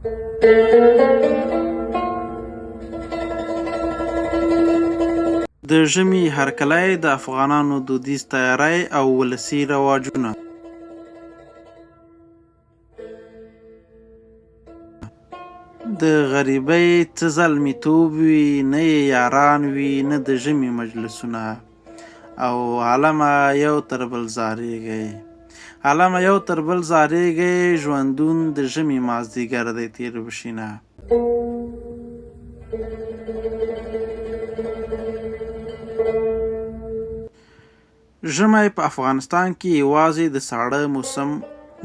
د ژمي هرکلی د افغانانو دودیز تیاری او ولسي رواجونه. د غریبۍ څه زلمیتوب وي، نه یې یاران وي، نه د ژمي مجلسونه. او عالمه یو تر بل زارېږئ، عالمه یو تر بل زارېږئ، ژوندون د ژمي مازدیګر دی تېر بشینه. ژمی په افغانستان کې یوازې د ساړه موسم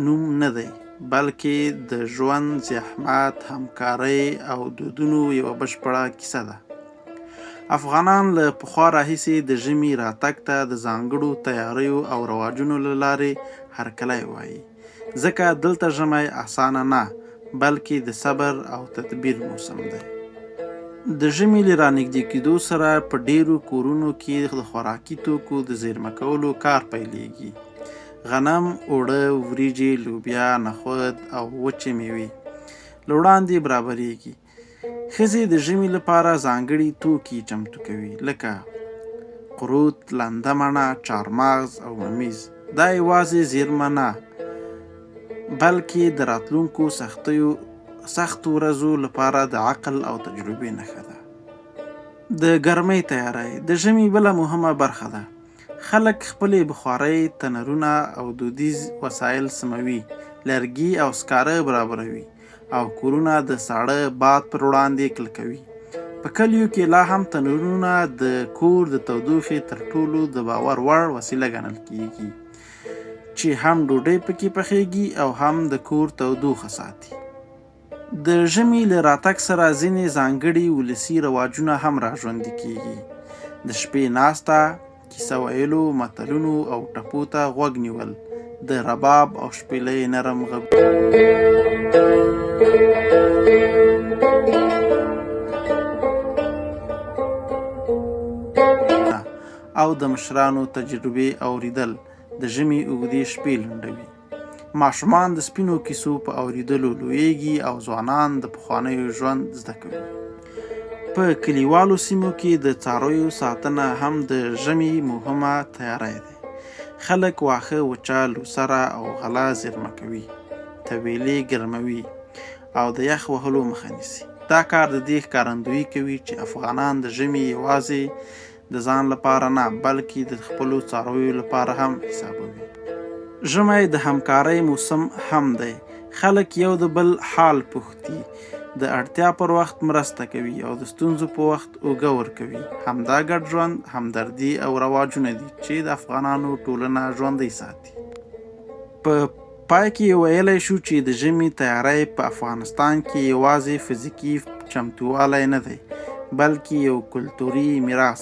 نوم نه دی، بلکې د ژوند، زحمت، همکارۍ او دودونو یوه بشپړه کیسه ده. افغانان له پخوا راهیسې د ژمي راتګ ته د ځانګړو تیاریو او رواجونو له لارې هرکلی وایي، ځکه دلته ژمی اسانه نه، بلکې د صبر او تدبیر موسم دی. د ژمي له رانږدې کېدو سره په ډیرو کورونو کې د خوراکي توکو د زیرمه کولو کار پیلیږي. غنم، اوړه، وریجې، لوبیا، نخود او وچې میوې له وړاندې برابریږي. ښځې د ژمي لپاره ځانګړي توکي چمتو کوي، لکه قروت، لنده مڼه، چارمغز او ممیز. دا یوازې زیرمه نه، بلکې د راتلونکو سختو ورځو لپاره د عقل او تجربې نښه ده. د ګرمۍ تیاری د ژمي بله مهمه برخه ده. خلک خپلې بخارۍ، تنرونه او دودیز وسایل سموي، لرګي او سکاره برابروي او کورونه د ساړه باد پر وړاندې کلکوي. په کلیو کې لا هم تنرونه د کور د تودوخې تر ټولو د باور وړ وسیله ګڼل کېږي، چې هم ډوډۍ پکې پخېږي او هم د کور تودوخه ساتي. د ژمي له راتګ سره ځینې ځانګړي ولسي رواجونه هم راژوندي کېږي. د شپې ناسته، کیسه ویلو، متلونو او ټپو ته غوږ نیول، د رباب او شپېلۍ نرم غږونه او د مشرانو تجربې اوریدل د ژمي اوږدې شپې لنډوي. ماشومان د سپینو کیسو په اوریدلو لویږي او ځوانان د پخوانیو ژوند زده کوي. په کلیوالو سیمو کې د څارویو ساتنه هم د ژمي مهمه تیاری دی. خلک واښه، وچه، لوسره او غله زیرمه کوي، طویلې ګرموي او د یخ وهلو مخه نیسي. دا کار د دې ښکارندویي کوي چې افغانان د ژمي یوازې د ځان لپاره نه، بلکې د خپلو څارویو لپاره هم حسابوي. ژمی د همکارۍ موسم هم دی. خلک یو د بل حال پوښتي، د اړتیا پر وخت مرسته کوي او د ستونزو په وخت اوږه ورکوي. همدا ګډ ژوند، همدردي او رواجونه دي چې د افغانانو ټولنه ژوندۍ ساتي. په پای کې ویلی شو چې د ژمي تیاری په افغانستان کې یوازې فزیکي چمتووالی نه دی، بلکې یو کلتوري میراث